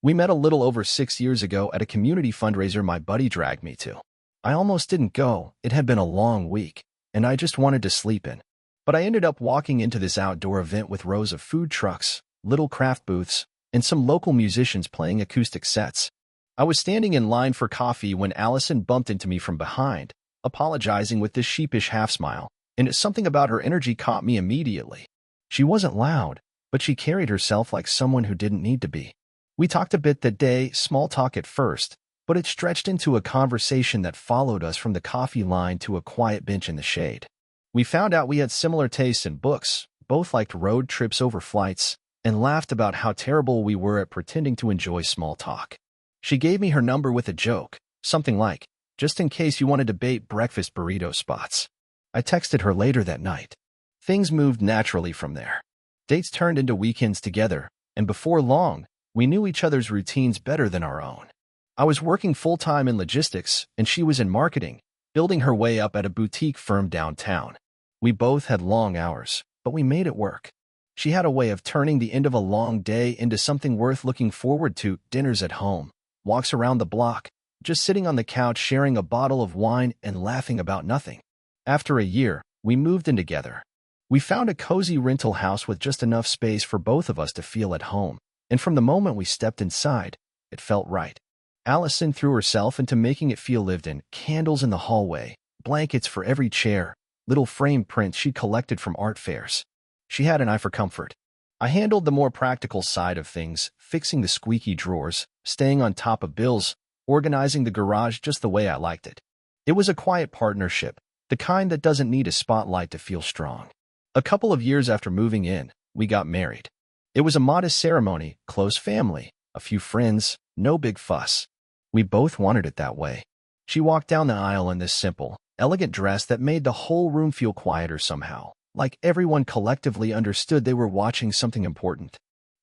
We met a little over 6 years ago at a community fundraiser my buddy dragged me to. I almost didn't go, it had been a long week, and I just wanted to sleep in. But I ended up walking into this outdoor event with rows of food trucks, little craft booths, and some local musicians playing acoustic sets. I was standing in line for coffee when Allison bumped into me from behind, apologizing with this sheepish half-smile, and something about her energy caught me immediately. She wasn't loud, but she carried herself like someone who didn't need to be. We talked a bit that day, small talk at first, but it stretched into a conversation that followed us from the coffee line to a quiet bench in the shade. We found out we had similar tastes in books, both liked road trips over flights, and laughed about how terrible we were at pretending to enjoy small talk. She gave me her number with a joke, something like, just in case you want to debate breakfast burrito spots. I texted her later that night. Things moved naturally from there. Dates turned into weekends together, and before long, we knew each other's routines better than our own. I was working full-time in logistics, and she was in marketing, building her way up at a boutique firm downtown. We both had long hours, but we made it work. She had a way of turning the end of a long day into something worth looking forward to: dinners at home, walks around the block, just sitting on the couch sharing a bottle of wine and laughing about nothing. After a year, we moved in together. We found a cozy rental house with just enough space for both of us to feel at home, and from the moment we stepped inside, it felt right. Allison threw herself into making it feel lived in: candles in the hallway, blankets for every chair, little framed prints she collected from art fairs. She had an eye for comfort. I handled the more practical side of things, fixing the squeaky drawers, staying on top of bills, organizing the garage just the way I liked it. It was a quiet partnership, the kind that doesn't need a spotlight to feel strong. A couple of years after moving in, we got married. It was a modest ceremony, close family, a few friends, no big fuss. We both wanted it that way. She walked down the aisle in this simple, elegant dress that made the whole room feel quieter somehow, like everyone collectively understood they were watching something important.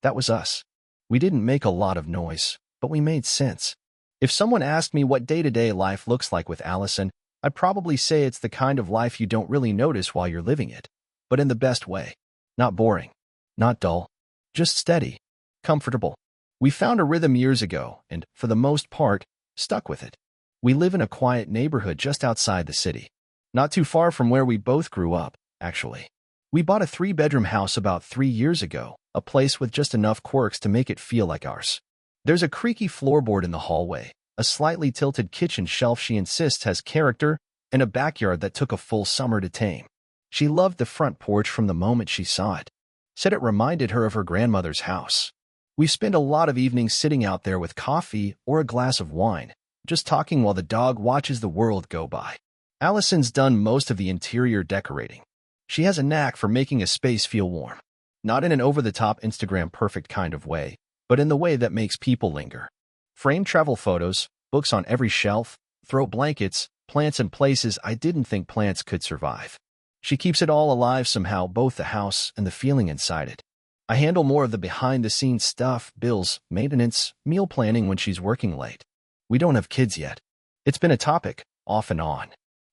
That was us. We didn't make a lot of noise, but we made sense. If someone asked me what day-to-day life looks like with Allison, I'd probably say it's the kind of life you don't really notice while you're living it, but in the best way. Not boring, not dull, just steady, comfortable. We found a rhythm years ago and, for the most part, stuck with it. We live in a quiet neighborhood just outside the city. Not too far from where we both grew up, actually. We bought a 3-bedroom house about 3 years ago, a place with just enough quirks to make it feel like ours. There's a creaky floorboard in the hallway, a slightly tilted kitchen shelf she insists has character, and a backyard that took a full summer to tame. She loved the front porch from the moment she saw it. Said it reminded her of her grandmother's house. We spend a lot of evenings sitting out there with coffee or a glass of wine, just talking while the dog watches the world go by. Allison's done most of the interior decorating. She has a knack for making a space feel warm. Not in an over-the-top Instagram-perfect kind of way, but in the way that makes people linger. Framed travel photos, books on every shelf, throw blankets, plants in places I didn't think plants could survive. She keeps it all alive somehow, both the house and the feeling inside it. I handle more of the behind-the-scenes stuff, bills, maintenance, meal planning when she's working late. We don't have kids yet. It's been a topic, off and on.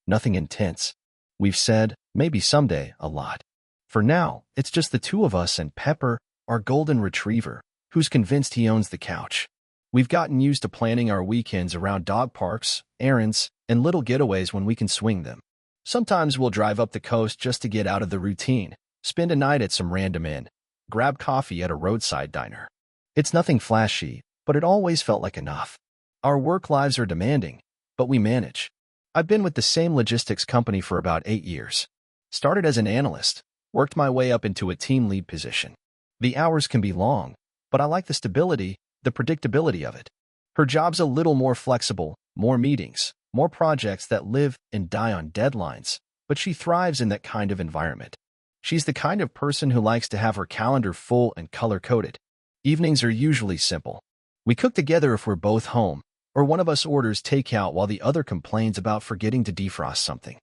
Nothing intense. We've said, maybe someday, a lot. For now, it's just the two of us and Pepper, our golden retriever, who's convinced he owns the couch. We've gotten used to planning our weekends around dog parks, errands, and little getaways when we can swing them. Sometimes we'll drive up the coast just to get out of the routine, spend a night at some random inn, grab coffee at a roadside diner. It's nothing flashy, but it always felt like enough. Our work lives are demanding, but we manage. I've been with the same logistics company for about 8 years. Started as an analyst, worked my way up into a team lead position. The hours can be long, but I like the stability, the predictability of it. Her job's a little more flexible, more meetings, more projects that live and die on deadlines, but she thrives in that kind of environment. She's the kind of person who likes to have her calendar full and color-coded. Evenings are usually simple. We cook together if we're both home, or one of us orders takeout while the other complains about forgetting to defrost something.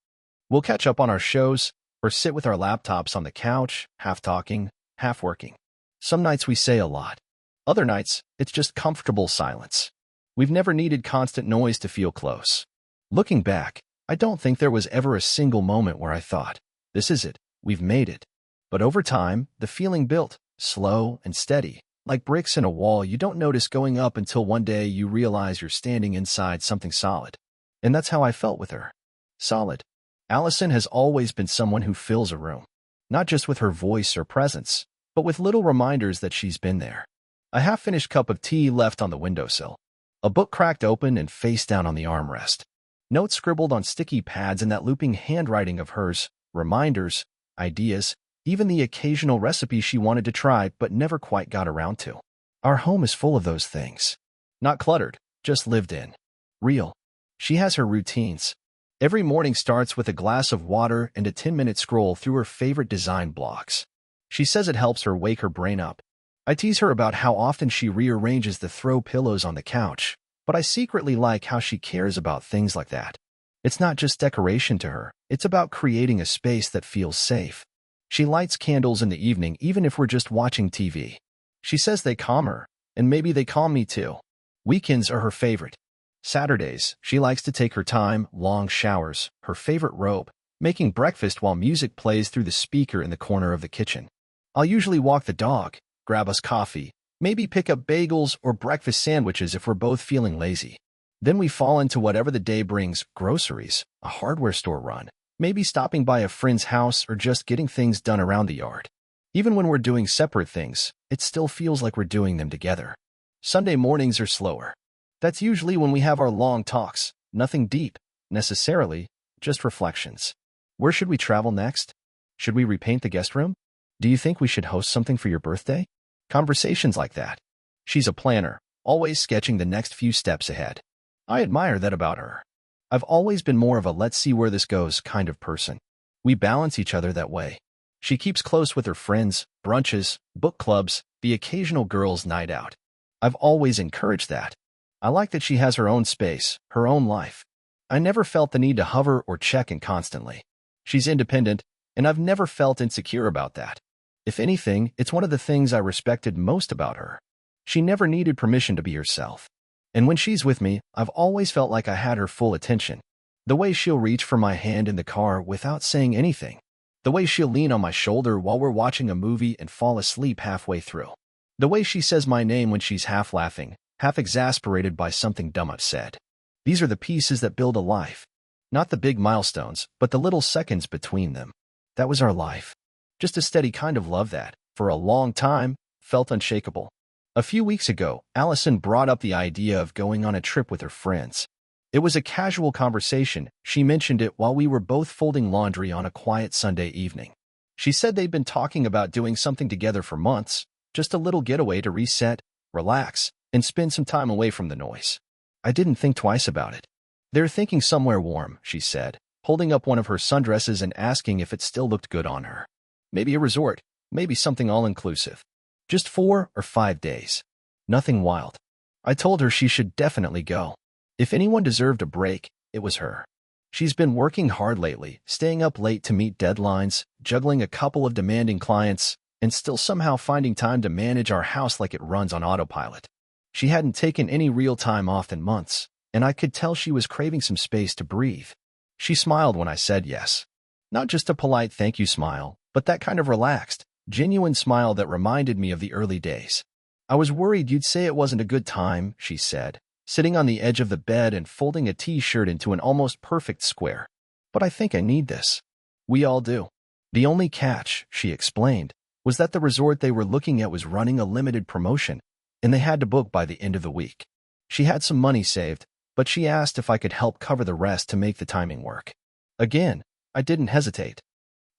We'll catch up on our shows, or sit with our laptops on the couch, half talking, half working. Some nights we say a lot. Other nights, it's just comfortable silence. We've never needed constant noise to feel close. Looking back, I don't think there was ever a single moment where I thought, this is it, we've made it. But over time, the feeling built, slow and steady, Like bricks in a wall you don't notice going up until one day you realize you're standing inside something solid. And that's how I felt with her. Solid. Allison has always been someone who fills a room, not just with her voice or presence, but with little reminders that she's been there. A half-finished cup of tea left on the windowsill. A book cracked open and face down on the armrest. Notes scribbled on sticky pads in that looping handwriting of hers, reminders, ideas, even the occasional recipe she wanted to try but never quite got around to. Our home is full of those things. Not cluttered, just lived in. Real. She has her routines. Every morning starts with a glass of water and a 10-minute scroll through her favorite design blocks. She says it helps her wake her brain up. I tease her about how often she rearranges the throw pillows on the couch, but I secretly like how she cares about things like that. It's not just decoration to her, it's about creating a space that feels safe. She lights candles in the evening even if we're just watching TV. She says they calm her, and maybe they calm me too. Weekends are her favorite. Saturdays, she likes to take her time, long showers, her favorite robe, making breakfast while music plays through the speaker in the corner of the kitchen. I'll usually walk the dog, grab us coffee, maybe pick up bagels or breakfast sandwiches if we're both feeling lazy. Then we fall into whatever the day brings, groceries, a hardware store run, maybe stopping by a friend's house or just getting things done around the yard. Even when we're doing separate things, it still feels like we're doing them together. Sunday mornings are slower. That's usually when we have our long talks, nothing deep, necessarily, just reflections. Where should we travel next? Should we repaint the guest room? Do you think we should host something for your birthday? Conversations like that. She's a planner, always sketching the next few steps ahead. I admire that about her. I've always been more of a let's see where this goes kind of person. We balance each other that way. She keeps close with her friends, brunches, book clubs, the occasional girls' night out. I've always encouraged that. I like that she has her own space, her own life. I never felt the need to hover or check in constantly. She's independent, and I've never felt insecure about that. If anything, it's one of the things I respected most about her. She never needed permission to be herself. And when she's with me, I've always felt like I had her full attention. The way she'll reach for my hand in the car without saying anything. The way she'll lean on my shoulder while we're watching a movie and fall asleep halfway through. The way she says my name when she's half laughing, half exasperated by something dumb I've said. These are the pieces that build a life. Not the big milestones, but the little seconds between them. That was our life. Just a steady kind of love that, for a long time, felt unshakable. A few weeks ago, Allison brought up the idea of going on a trip with her friends. It was a casual conversation. She mentioned it while we were both folding laundry on a quiet Sunday evening. She said they'd been talking about doing something together for months, just a little getaway to reset, relax, and spend some time away from the noise. I didn't think twice about it. They're thinking somewhere warm, she said, holding up one of her sundresses and asking if it still looked good on her. Maybe a resort, maybe something all-inclusive. Just 4 or 5 days. Nothing wild. I told her she should definitely go. If anyone deserved a break, it was her. She's been working hard lately, staying up late to meet deadlines, juggling a couple of demanding clients, and still somehow finding time to manage our house like it runs on autopilot. She hadn't taken any real time off in months, and I could tell she was craving some space to breathe. She smiled when I said yes. Not just a polite thank you smile, but that kind of relaxed, genuine smile that reminded me of the early days. I was worried you'd say it wasn't a good time, she said, sitting on the edge of the bed and folding a t-shirt into an almost perfect square. But I think I need this. We all do. The only catch, she explained, was that the resort they were looking at was running a limited promotion, and they had to book by the end of the week. She had some money saved, but she asked if I could help cover the rest to make the timing work. Again, I didn't hesitate.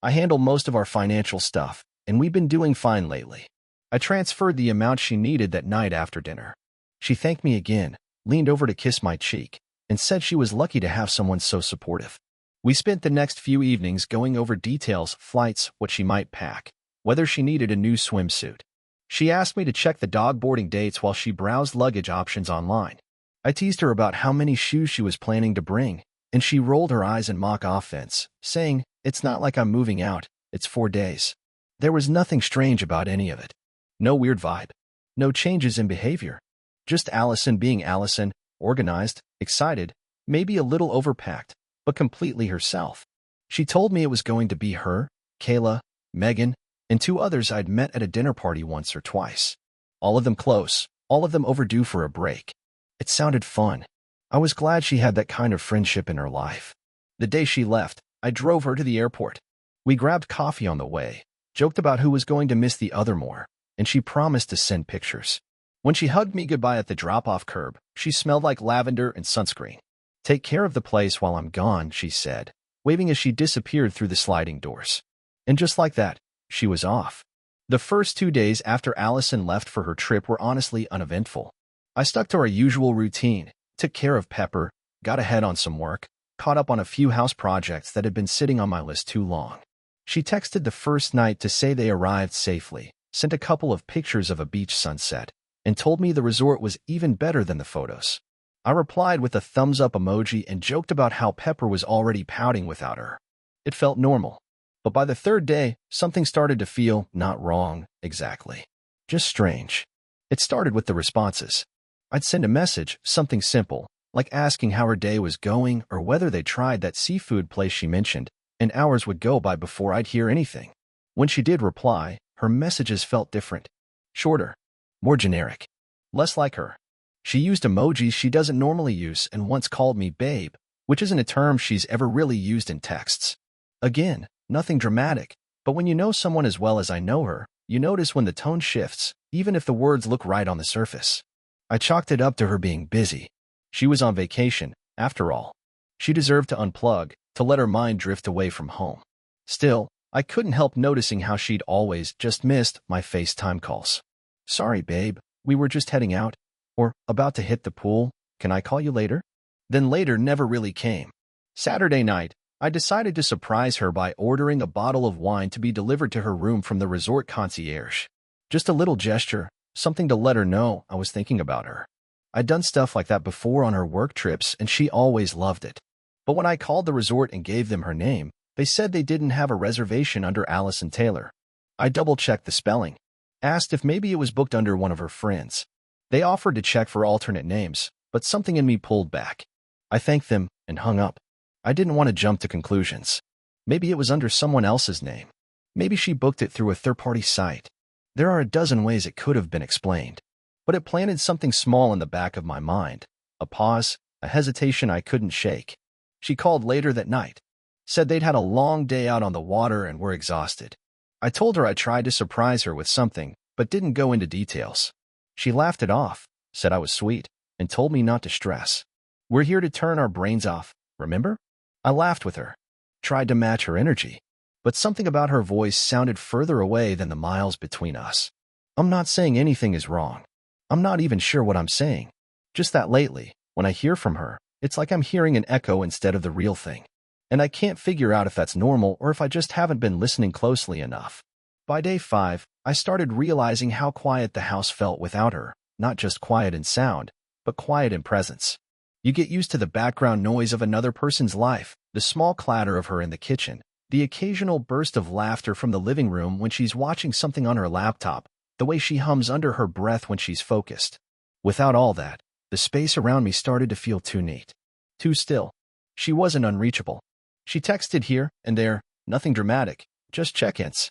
I handle most of our financial stuff, and we've been doing fine lately. I transferred the amount she needed that night after dinner. She thanked me again, leaned over to kiss my cheek, and said she was lucky to have someone so supportive. We spent the next few evenings going over details, flights, what she might pack, whether she needed a new swimsuit. She asked me to check the dog boarding dates while she browsed luggage options online. I teased her about how many shoes she was planning to bring, and she rolled her eyes in mock offense, saying, "It's not like I'm moving out, it's 4 days." There was nothing strange about any of it. No weird vibe. No changes in behavior. Just Allison being Allison, organized, excited, maybe a little overpacked, but completely herself. She told me it was going to be her, Kayla, Megan, and 2 others I'd met at a dinner party once or twice. All of them close, all of them overdue for a break. It sounded fun. I was glad she had that kind of friendship in her life. The day she left, I drove her to the airport. We grabbed coffee on the way, joked about who was going to miss the other more, and she promised to send pictures. When she hugged me goodbye at the drop-off curb, she smelled like lavender and sunscreen. "Take care of the place while I'm gone," she said, waving as she disappeared through the sliding doors. And just like that, she was off. The first 2 days after Allison left for her trip were honestly uneventful. I stuck to our usual routine, took care of Pepper, got ahead on some work, caught up on a few house projects that had been sitting on my list too long. She texted the first night to say they arrived safely, sent a couple of pictures of a beach sunset, and told me the resort was even better than the photos. I replied with a thumbs-up emoji and joked about how Pepper was already pouting without her. It felt normal. But by the third day, something started to feel not wrong, exactly. Just strange. It started with the responses. I'd send a message, something simple, like asking how her day was going or whether they tried that seafood place she mentioned, and hours would go by before I'd hear anything. When she did reply, her messages felt different. Shorter. More generic. Less like her. She used emojis she doesn't normally use and once called me babe, which isn't a term she's ever really used in texts. Again, nothing dramatic, but when you know someone as well as I know her, you notice when the tone shifts, even if the words look right on the surface. I chalked it up to her being busy. She was on vacation, after all. She deserved to unplug, to let her mind drift away from home. Still, I couldn't help noticing how she'd always just missed my FaceTime calls. "Sorry, babe, we were just heading out," or "about to hit the pool, can I call you later?" Then later never really came. Saturday night, I decided to surprise her by ordering a bottle of wine to be delivered to her room from the resort concierge. Just a little gesture, something to let her know I was thinking about her. I'd done stuff like that before on her work trips, and she always loved it. But when I called the resort and gave them her name, they said they didn't have a reservation under Allison Taylor. I double-checked the spelling, asked if maybe it was booked under one of her friends. They offered to check for alternate names, but something in me pulled back. I thanked them and hung up. I didn't want to jump to conclusions. Maybe it was under someone else's name. Maybe she booked it through a third-party site. There are a dozen ways it could have been explained. But it planted something small in the back of my mind. A pause, a hesitation I couldn't shake. She called later that night. Said they'd had a long day out on the water and were exhausted. I told her I tried to surprise her with something, but didn't go into details. She laughed it off, said I was sweet, and told me not to stress. "We're here to turn our brains off, remember?" I laughed with her, tried to match her energy, but something about her voice sounded further away than the miles between us. I'm not saying anything is wrong. I'm not even sure what I'm saying. Just that lately, when I hear from her, it's like I'm hearing an echo instead of the real thing. And I can't figure out if that's normal or if I just haven't been listening closely enough. By day 5, I started realizing how quiet the house felt without her, not just quiet in sound, but quiet in presence. You get used to the background noise of another person's life, the small clatter of her in the kitchen, the occasional burst of laughter from the living room when she's watching something on her laptop, the way she hums under her breath when she's focused. Without all that, the space around me started to feel too neat, too still. She wasn't unreachable. She texted here and there, nothing dramatic, just check-ins.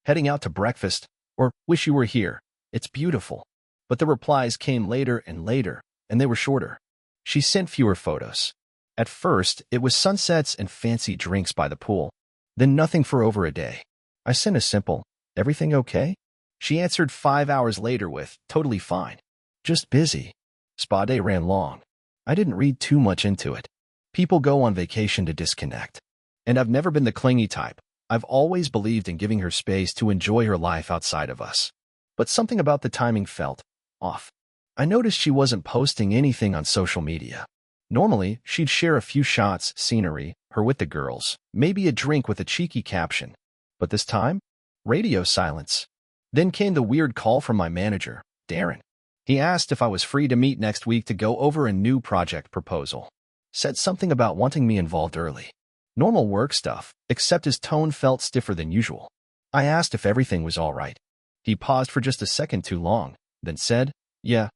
"Heading out to breakfast," or "wish you were here, it's beautiful." But the replies came later and later, and they were shorter. She sent fewer photos. At first, it was sunsets and fancy drinks by the pool. Then nothing for over a day. I sent a simple, "Everything okay?" She answered 5 hours later with, "Totally fine. Just busy." Spa day ran long. I didn't read too much into it. People go on vacation to disconnect. And I've never been the clingy type. I've always believed in giving her space to enjoy her life outside of us. But something about the timing felt off. I noticed she wasn't posting anything on social media. Normally, she'd share a few shots, scenery, her with the girls, maybe a drink with a cheeky caption. But this time, radio silence. Then came the weird call from my manager, Darren. He asked if I was free to meet next week to go over a new project proposal. Said something about wanting me involved early. Normal work stuff, except his tone felt stiffer than usual. I asked if everything was all right. He paused for just a second too long, then said, Yeah,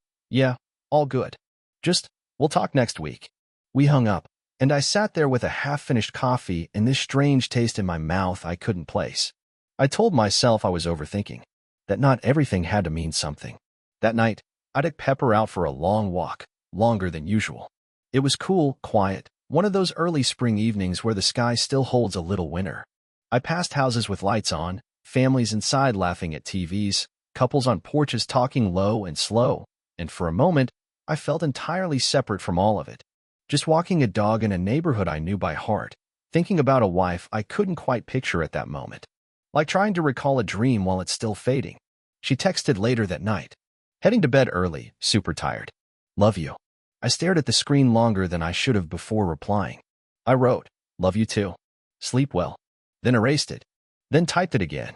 all good. Just, we'll talk next week." We hung up, and I sat there with a half-finished coffee and this strange taste in my mouth I couldn't place. I told myself I was overthinking, that not everything had to mean something. That night, I took Pepper out for a long walk, longer than usual. It was cool, quiet, one of those early spring evenings where the sky still holds a little winter. I passed houses with lights on, families inside laughing at TVs, couples on porches talking low and slow, and for a moment, I felt entirely separate from all of it. Just walking a dog in a neighborhood I knew by heart, thinking about a wife I couldn't quite picture at that moment. Like trying to recall a dream while it's still fading. She texted later that night. Heading to bed early, super tired. Love you. I stared at the screen longer than I should have before replying. I wrote, love you too. Sleep well. Then erased it. Then typed it again.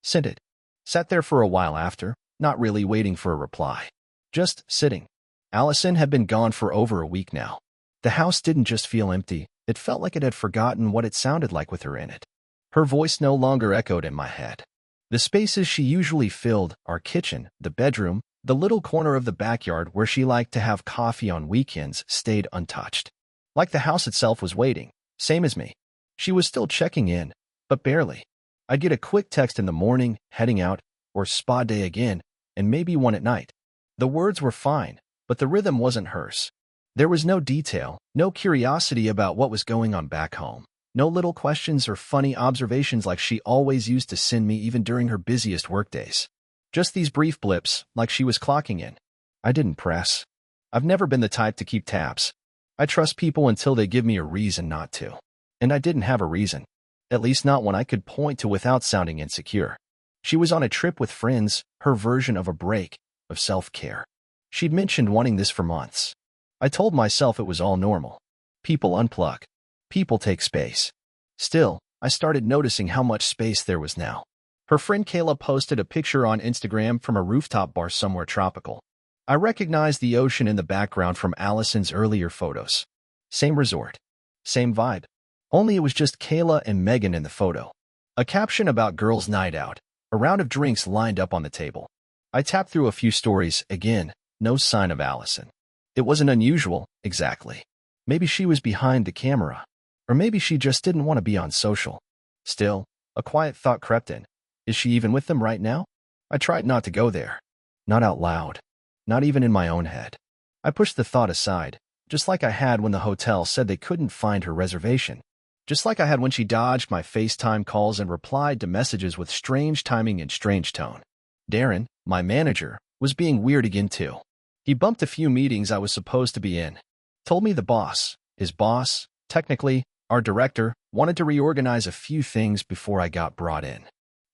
Sent it. Sat there for a while after, not really waiting for a reply. Just sitting. Allison had been gone for over a week now. The house didn't just feel empty, it felt like it had forgotten what it sounded like with her in it. Her voice no longer echoed in my head. The spaces she usually filled, our kitchen, the bedroom, the little corner of the backyard where she liked to have coffee on weekends, stayed untouched. Like the house itself was waiting, same as me. She was still checking in, but barely. I'd get a quick text in the morning, heading out, or spa day again, and maybe one at night. The words were fine, but the rhythm wasn't hers. There was no detail, no curiosity about what was going on back home. No little questions or funny observations like she always used to send me even during her busiest workdays. Just these brief blips, like she was clocking in. I didn't press. I've never been the type to keep tabs. I trust people until they give me a reason not to. And I didn't have a reason. At least not one I could point to without sounding insecure. She was on a trip with friends, her version of a break, of self-care. She'd mentioned wanting this for months. I told myself it was all normal. People unplug. People take space. Still, I started noticing how much space there was now. Her friend Kayla posted a picture on Instagram from a rooftop bar somewhere tropical. I recognized the ocean in the background from Allison's earlier photos. Same resort. Same vibe. Only it was just Kayla and Megan in the photo. A caption about girls' night out. A round of drinks lined up on the table. I tapped through a few stories, again, no sign of Allison. It wasn't unusual, exactly. Maybe she was behind the camera. Or maybe she just didn't want to be on social. Still, a quiet thought crept in. Is she even with them right now? I tried not to go there. Not out loud. Not even in my own head. I pushed the thought aside, just like I had when the hotel said they couldn't find her reservation. Just like I had when she dodged my FaceTime calls and replied to messages with strange timing and strange tone. Darren, my manager, was being weird again too. He bumped a few meetings I was supposed to be in. Told me the boss, his boss, technically, our director, wanted to reorganize a few things before I got brought in.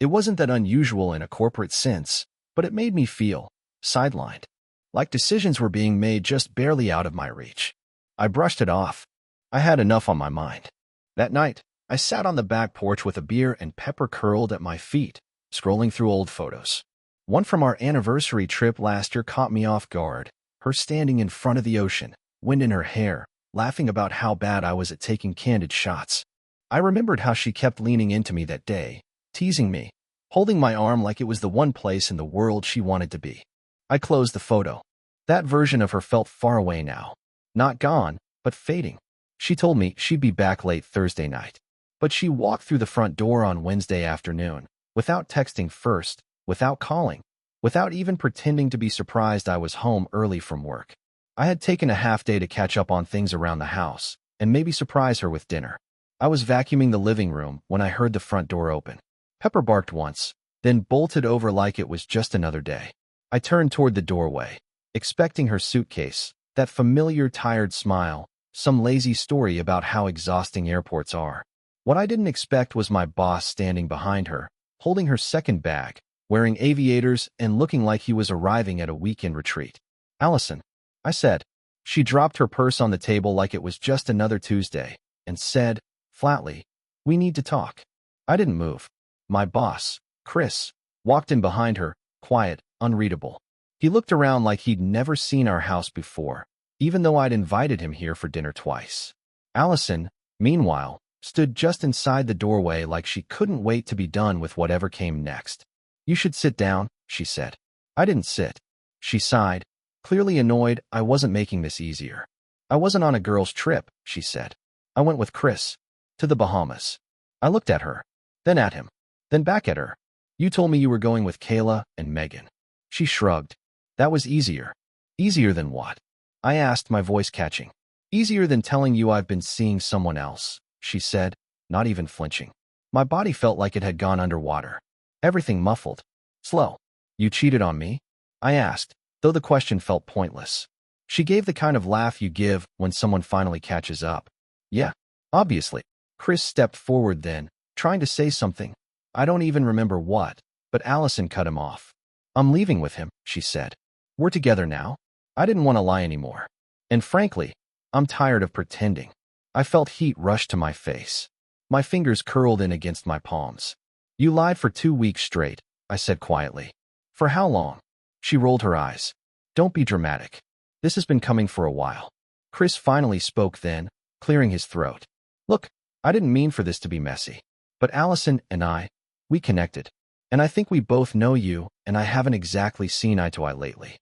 It wasn't that unusual in a corporate sense, but it made me feel sidelined. Like decisions were being made just barely out of my reach. I brushed it off. I had enough on my mind. That night, I sat on the back porch with a beer and Pepper curled at my feet, scrolling through old photos. One from our anniversary trip last year caught me off guard, her standing in front of the ocean, wind in her hair, laughing about how bad I was at taking candid shots. I remembered how she kept leaning into me that day, teasing me, holding my arm like it was the one place in the world she wanted to be. I closed the photo. That version of her felt far away now. Not gone, but fading. She told me she'd be back late Thursday night. But she walked through the front door on Wednesday afternoon, without texting first, without calling, without even pretending to be surprised I was home early from work. I had taken a half day to catch up on things around the house, and maybe surprise her with dinner. I was vacuuming the living room when I heard the front door open. Pepper barked once, then bolted over like it was just another day. I turned toward the doorway, expecting her suitcase, that familiar tired smile, some lazy story about how exhausting airports are. What I didn't expect was my boss standing behind her, holding her second bag, wearing aviators and looking like he was arriving at a weekend retreat. Allison, I said. She dropped her purse on the table like it was just another Tuesday, and said, flatly, we need to talk. I didn't move. My boss, Chris, walked in behind her, quiet, unreadable. He looked around like he'd never seen our house before, even though I'd invited him here for dinner twice. Allison, meanwhile, stood just inside the doorway like she couldn't wait to be done with whatever came next. You should sit down, she said. I didn't sit. She sighed, clearly annoyed I wasn't making this easier. I wasn't on a girl's trip, she said. I went with Chris. To the Bahamas. I looked at her, then at him, then back at her. You told me you were going with Kayla and Megan. She shrugged. That was easier. Easier than what? I asked, my voice catching. Easier than telling you I've been seeing someone else, she said, not even flinching. My body felt like it had gone underwater. Everything muffled. Slow. You cheated on me? I asked, though the question felt pointless. She gave the kind of laugh you give when someone finally catches up. Yeah, obviously. Chris stepped forward then, trying to say something. I don't even remember what, but Allison cut him off. I'm leaving with him, she said. We're together now. I didn't want to lie anymore. And frankly, I'm tired of pretending. I felt heat rush to my face. My fingers curled in against my palms. You lied for 2 weeks straight, I said quietly. For how long? She rolled her eyes. Don't be dramatic. This has been coming for a while. Chris finally spoke then, clearing his throat. Look, I didn't mean for this to be messy. But Allison and I, we connected. And I think we both know you, and I haven't exactly seen eye to eye lately.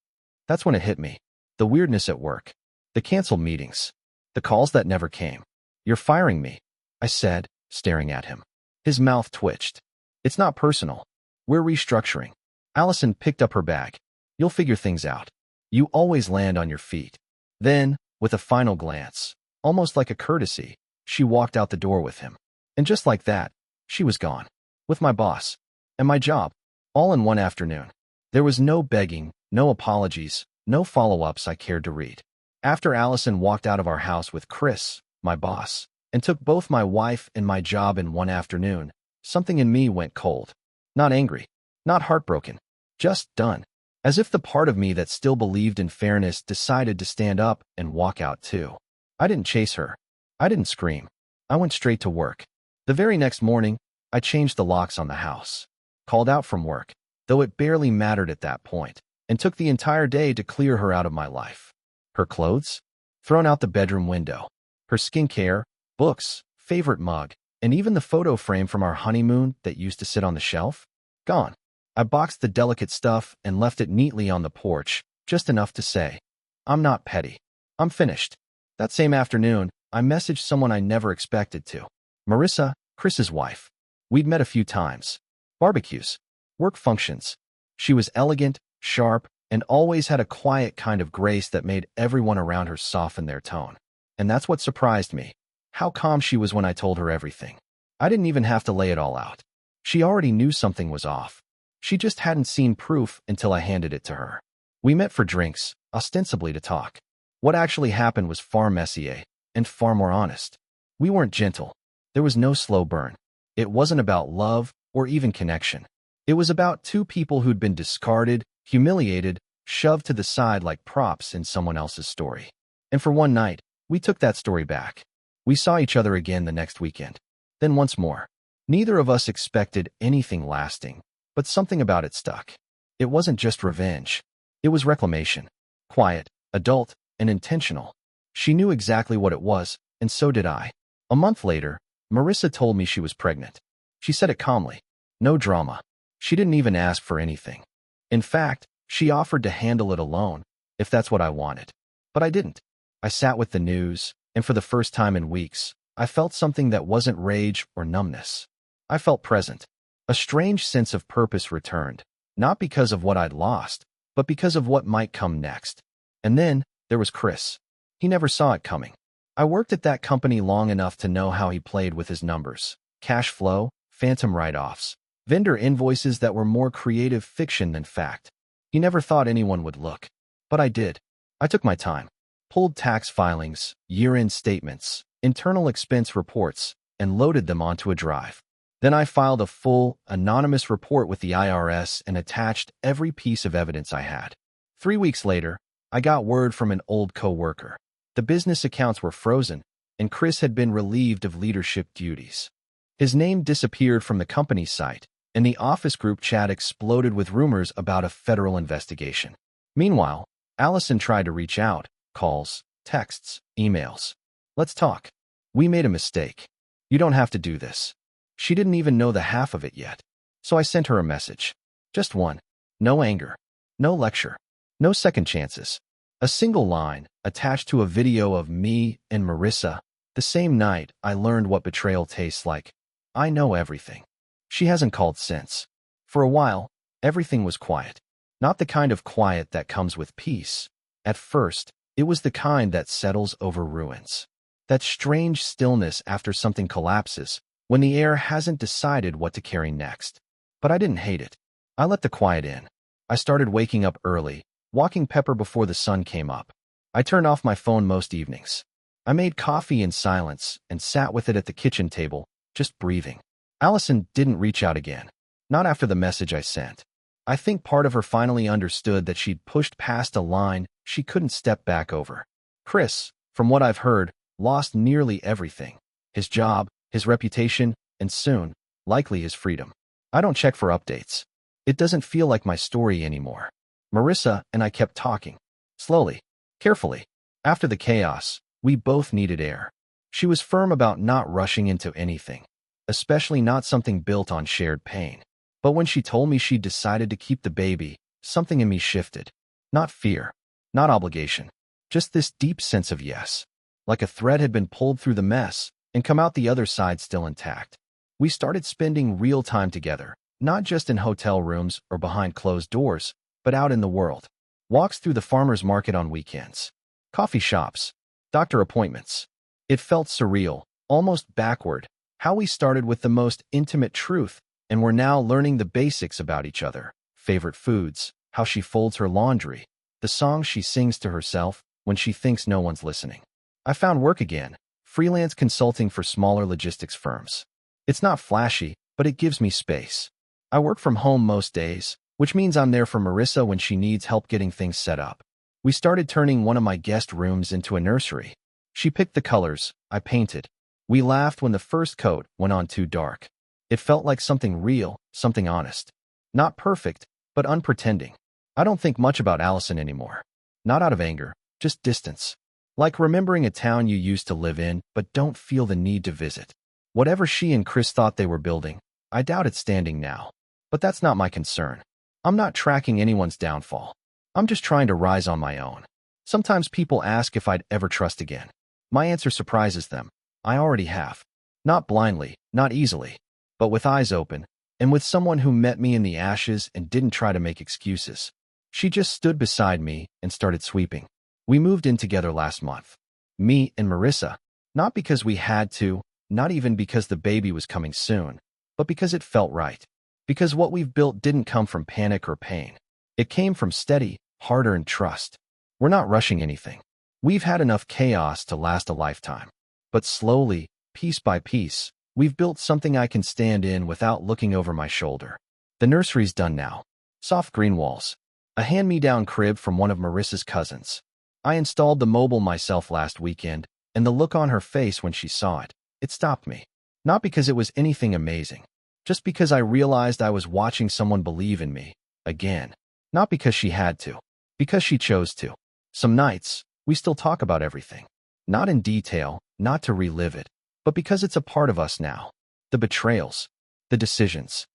That's when it hit me. The weirdness at work. The canceled meetings. The calls that never came. You're firing me, I said, staring at him. His mouth twitched. It's not personal. We're restructuring. Allison picked up her bag. You'll figure things out. You always land on your feet. Then, with a final glance, almost like a courtesy, she walked out the door with him. And just like that, she was gone. With my boss. And my job. All in one afternoon. There was no begging, no apologies, no follow-ups I cared to read. After Allison walked out of our house with Chris, my boss, and took both my wife and my job in one afternoon, something in me went cold. Not angry. Not heartbroken. Just done. As if the part of me that still believed in fairness decided to stand up and walk out too. I didn't chase her. I didn't scream. I went straight to work. The very next morning, I changed the locks on the house. Called out from work, though it barely mattered at that point, and took the entire day to clear her out of my life. Her clothes? Thrown out the bedroom window. Her skincare, books, favorite mug, and even the photo frame from our honeymoon that used to sit on the shelf? Gone. I boxed the delicate stuff and left it neatly on the porch, just enough to say, I'm not petty. I'm finished. That same afternoon, I messaged someone I never expected to. Marissa, Chris's wife. We'd met a few times. Barbecues. Work functions. She was elegant, sharp, and always had a quiet kind of grace that made everyone around her soften their tone. And that's what surprised me. How calm she was when I told her everything. I didn't even have to lay it all out. She already knew something was off. She just hadn't seen proof until I handed it to her. We met for drinks, ostensibly to talk. What actually happened was far messier, and far more honest. We weren't gentle. There was no slow burn. It wasn't about love or even connection. It was about two people who'd been discarded, humiliated, shoved to the side like props in someone else's story. And for one night, we took that story back. We saw each other again the next weekend. Then once more. Neither of us expected anything lasting, but something about it stuck. It wasn't just revenge. It was reclamation. Quiet, adult, and intentional. She knew exactly what it was, and so did I. A month later, Marissa told me she was pregnant. She said it calmly. No drama. She didn't even ask for anything. In fact, she offered to handle it alone, if that's what I wanted. But I didn't. I sat with the news, and for the first time in weeks, I felt something that wasn't rage or numbness. I felt present. A strange sense of purpose returned, not because of what I'd lost, but because of what might come next. And then, there was Chris. He never saw it coming. I worked at that company long enough to know how he played with his numbers. Cash flow, phantom write-offs, vendor invoices that were more creative fiction than fact. He never thought anyone would look. But I did. I took my time. Pulled tax filings, year-end statements, internal expense reports, and loaded them onto a drive. Then I filed a full, anonymous report with the IRS and attached every piece of evidence I had. 3 weeks later, I got word from an old co-worker. The business accounts were frozen, and Chris had been relieved of leadership duties. His name disappeared from the company's site, and the office group chat exploded with rumors about a federal investigation. Meanwhile, Allison tried to reach out, calls, texts, emails. Let's talk. We made a mistake. You don't have to do this. She didn't even know the half of it yet. So I sent her a message. Just one. No anger. No lecture. No second chances. A single line attached to a video of me and Marissa. The same night, I learned what betrayal tastes like. I know everything. She hasn't called since. For a while, everything was quiet. Not the kind of quiet that comes with peace. At first, it was the kind that settles over ruins. That strange stillness after something collapses, when the air hasn't decided what to carry next. But I didn't hate it. I let the quiet in. I started waking up early, walking Pepper before the sun came up. I turned off my phone most evenings. I made coffee in silence and sat with it at the kitchen table, just breathing. Allison didn't reach out again. Not after the message I sent. I think part of her finally understood that she'd pushed past a line she couldn't step back over. Chris, from what I've heard, lost nearly everything. His job, his reputation, and soon, likely his freedom. I don't check for updates. It doesn't feel like my story anymore. Marissa and I kept talking. Slowly, carefully. After the chaos, we both needed air. She was firm about not rushing into anything, especially not something built on shared pain. But when she told me she'd decided to keep the baby, something in me shifted. Not fear, not obligation, just this deep sense of yes. Like a thread had been pulled through the mess and come out the other side still intact. We started spending real time together, not just in hotel rooms or behind closed doors, but out in the world. Walks through the farmer's market on weekends. Coffee shops. Doctor appointments. It felt surreal, almost backward, how we started with the most intimate truth, and we're now learning the basics about each other. Favorite foods, how she folds her laundry, the songs she sings to herself when she thinks no one's listening. I found work again, freelance consulting for smaller logistics firms. It's not flashy, but it gives me space. I work from home most days, which means I'm there for Marissa when she needs help getting things set up. We started turning one of my guest rooms into a nursery. She picked the colors, I painted. We laughed when the first coat went on too dark. It felt like something real, something honest. Not perfect, but unpretending. I don't think much about Allison anymore. Not out of anger, just distance. Like remembering a town you used to live in, but don't feel the need to visit. Whatever she and Chris thought they were building, I doubt it's standing now. But that's not my concern. I'm not tracking anyone's downfall. I'm just trying to rise on my own. Sometimes people ask if I'd ever trust again. My answer surprises them. I already have. Not blindly, not easily, but with eyes open, and with someone who met me in the ashes and didn't try to make excuses. She just stood beside me and started sweeping. We moved in together last month. Me and Marissa. Not because we had to, not even because the baby was coming soon, but because it felt right. Because what we've built didn't come from panic or pain. It came from steady, hard-earned trust. We're not rushing anything. We've had enough chaos to last a lifetime. But slowly, piece by piece, we've built something I can stand in without looking over my shoulder. The nursery's done now. Soft green walls. A hand-me-down crib from one of Marissa's cousins. I installed the mobile myself last weekend, and the look on her face when she saw it, it stopped me. Not because it was anything amazing. Just because I realized I was watching someone believe in me, again. Not because she had to. Because she chose to. Some nights, we still talk about everything. Not in detail, not to relive it, but because it's a part of us now. The betrayals. The decisions.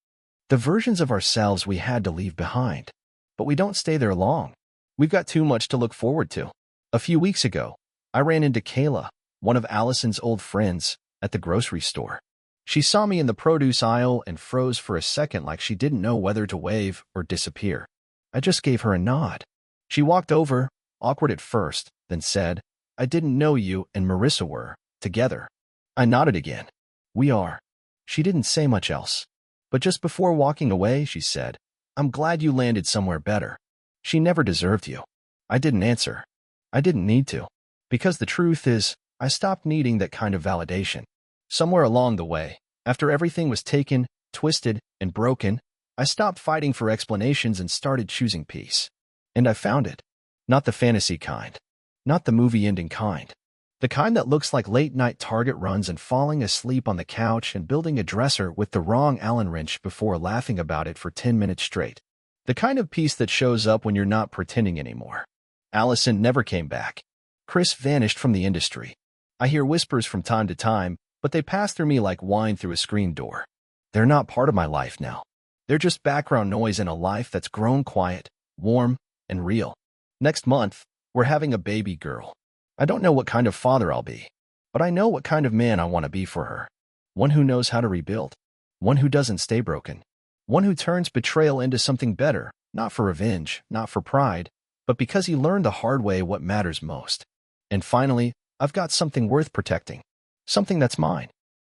The versions of ourselves we had to leave behind. But we don't stay there long. We've got too much to look forward to. A few weeks ago, I ran into Kayla, one of Allison's old friends, at the grocery store. She saw me in the produce aisle and froze for a second like she didn't know whether to wave or disappear. I just gave her a nod. She walked over, awkward at first, then said, "I didn't know you and Marissa were together." I nodded again. "We are." She didn't say much else. But just before walking away, she said, "I'm glad you landed somewhere better." She never deserved you. I didn't answer. I didn't need to. Because the truth is, I stopped needing that kind of validation. Somewhere along the way, after everything was taken, twisted, and broken, I stopped fighting for explanations and started choosing peace. And I found it. Not the fantasy kind. Not the movie-ending kind. The kind that looks like late-night Target runs and falling asleep on the couch and building a dresser with the wrong Allen wrench before laughing about it for 10 minutes straight. The kind of peace that shows up when you're not pretending anymore. Allison never came back. Chris vanished from the industry. I hear whispers from time to time, but they pass through me like wine through a screen door. They're not part of my life now. They're just background noise in a life that's grown quiet, warm, and real. Next month, we're having a baby girl. I don't know what kind of father I'll be, but I know what kind of man I want to be for her. One who knows how to rebuild. One who doesn't stay broken. One who turns betrayal into something better, Not for revenge, not for pride, but because he learned the hard way what matters most. And finally, I've got something worth protecting. Something that's mine.